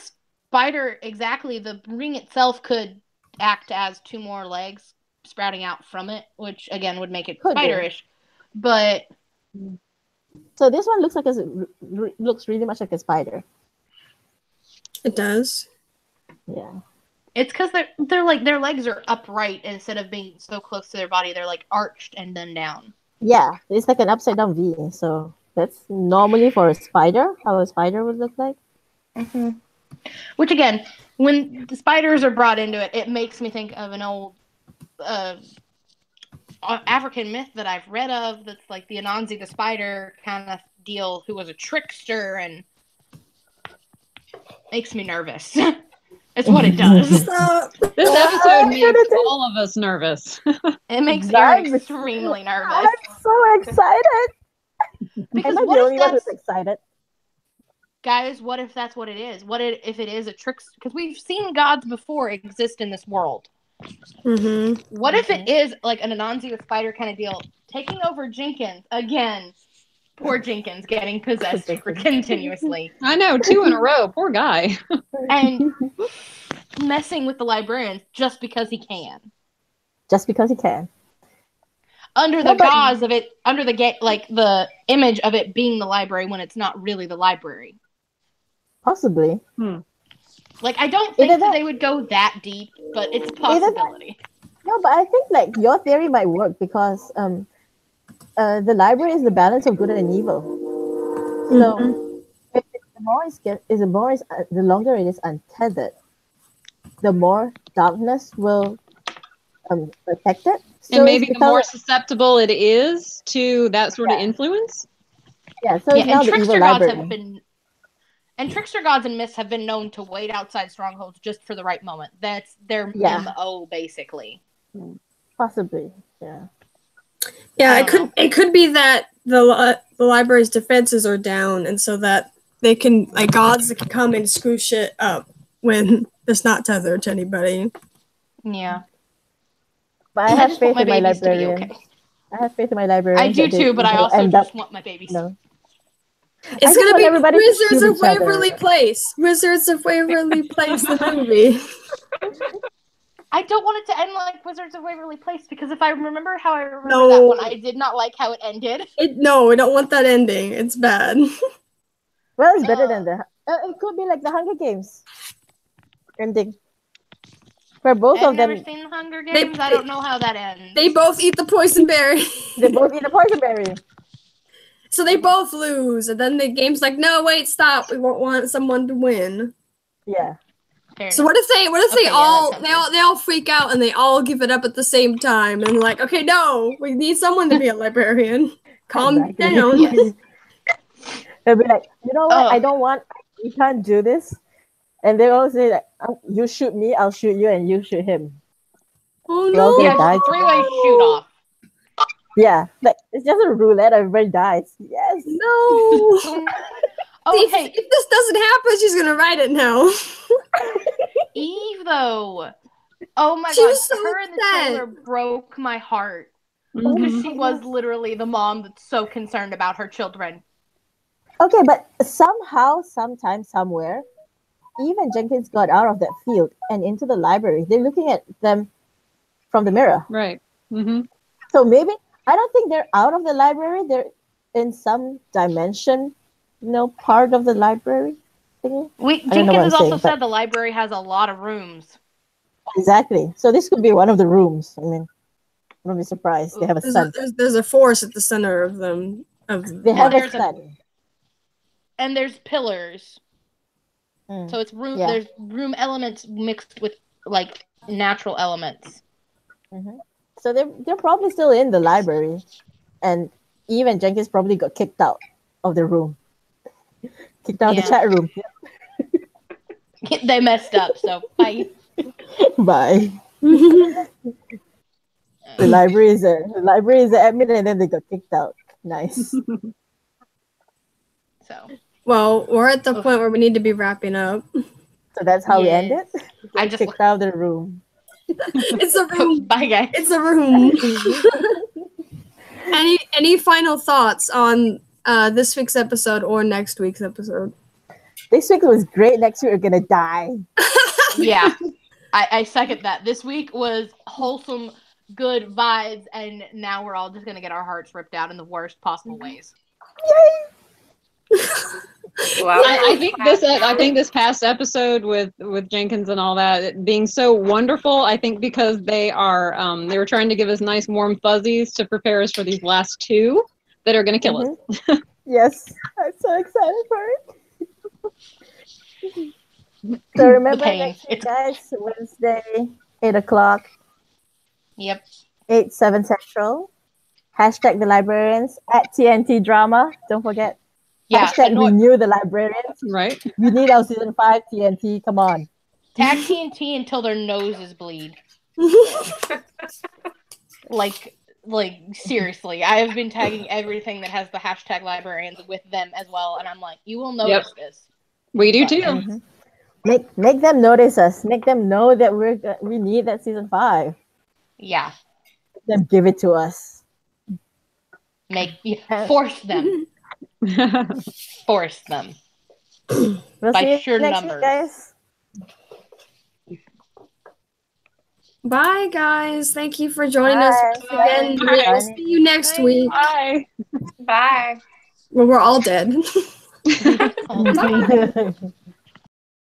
spider exactly, the ring itself could act as 2 more legs sprouting out from it, which, again, would make it spiderish. But... So this one looks like looks really much like a spider. It does. Yeah. It's because they're like their legs are upright instead of being so close to their body. They're like arched and then down. Yeah, it's like an upside down V. So that's normally for a spider, how a spider would look like. Mm-hmm. Which again, when the spiders are brought into it, it makes me think of an old African myth that I've read of. That's like the Anansi the spider kind of deal, who was a trickster, and makes me nervous. It's what it does. This episode makes all of us nervous. It makes Aaron extremely nervous. I'm so excited. Because Am I the only one who's excited? Guys, what if that's what it is? What if it is a trickster? Because we've seen gods before exist in this world. Mm-hmm. What if it is like an Anansi with spider kind of deal, taking over Jenkins again? Poor Jenkins getting possessed continuously. I know, 2 in a row. Poor guy. And messing with the librarians just because he can. Just because he can. Under the gauze of it, under the like the image of it being the library when it's not really the library. Possibly. Like, I don't think that they would go that deep, but it's a possibility. No, but I think like your theory might work because the library is the balance of good and evil. So the longer it is untethered, the more darkness will affect it. So and maybe the more susceptible it is to that sort of influence. Yeah, so it's now and the trickster evil gods library. have been, and trickster gods and myths have been known to wait outside strongholds just for the right moment. That's their MO, basically. Possibly, yeah. Yeah, it could be that the library's defenses are down, and so that they can, like, gods that can come and screw shit up when it's not tethered to anybody. Yeah. But I have faith in my librarian. Okay. I have faith in my librarian. I do too, but I also just want my babies. No. It's gonna be Wizards of Waverly Place. Wizards of Waverly Place, the movie. I don't want it to end like Wizards of Waverly Place, because if I remember how I remember that one, I did not like how it ended. No, we don't want that ending. It's bad. Well, it's better than the. It could be like the Hunger Games ending. For both of them. I've never seen the Hunger Games. I don't know how that ends. They both eat the poison berry. They both eat the poison berry. So they both lose, and then the game's like, no, wait, stop. We won't want someone to win. Yeah. So what if they all freak out and they all give it up at the same time and like, okay, no, we need someone to be a librarian. Calm down. Yes. They'll be like, you know what? We can't do this. And they all say like, you shoot me, I'll shoot you, and you shoot him. Oh no! Yeah, three-way shoot off. Yeah, like it's just a roulette. Everybody dies. Yes. No. Okay. If this doesn't happen, she's gonna write it now. Eve, though. Oh my she god, was so her in the trailer broke my heart. Because she was literally the mom that's so concerned about her children. Okay, but somehow, sometime, somewhere, Eve and Jenkins got out of that field and into the library. They're looking at them from the mirror. Right. Mm-hmm. So maybe, I don't think they're out of the library. They're in some dimension, part of the librry thingy. Jenkins has also said the library has a lot of rooms. Exactly. So this could be one of the rooms. I mean, I wouldn't be surprised. They have a sun. There's a force at the center of them. They have a sun. And there's pillars. So it's room. Yeah. There's room elements mixed with like natural elements. Mm-hmm. So they're probably still in the library, and Eve and Jenkins probably got kicked out of the room, kicked out of the chat room. They messed up. So bye. Bye. The library is the admin, and then they got kicked out. Nice. So. Well, we're at the point where we need to be wrapping up. So that's how we end it? I just kicked out of the room. It's a room. Bye, guys. It's a room. Any final thoughts on this week's episode or next week's episode? This week was great. Next week we're gonna die. Yeah, I second that. This week was wholesome, good vibes, and now we're all just gonna get our hearts ripped out in the worst possible ways. Yay! Well, I think this past episode with Jenkins and all that being so wonderful, I think because they were trying to give us nice warm fuzzies to prepare us for these last two that are going to kill us. Yes, I'm so excited for it. So remember next week, guys, Wednesday, 8:00. Yep. 8/7 Central. # the librarians at TNT Drama. Don't forget. Yeah, renew the librarians. Right. We need our season 5 TNT. Come on. Tag TNT until their noses bleed. like seriously, I have been tagging everything that has the # librarians with them as well, and I'm like, you will notice this. We do too. Mm-hmm. Make them notice us. Make them know that we need that season 5. Yeah. Let them give it to us. Force them. Force them. We'll by see you sheer next numbers. Week, guys. Bye, guys. Thank you for joining us again. We'll see you next week. Bye. Bye. Well, we're all dead. Bye.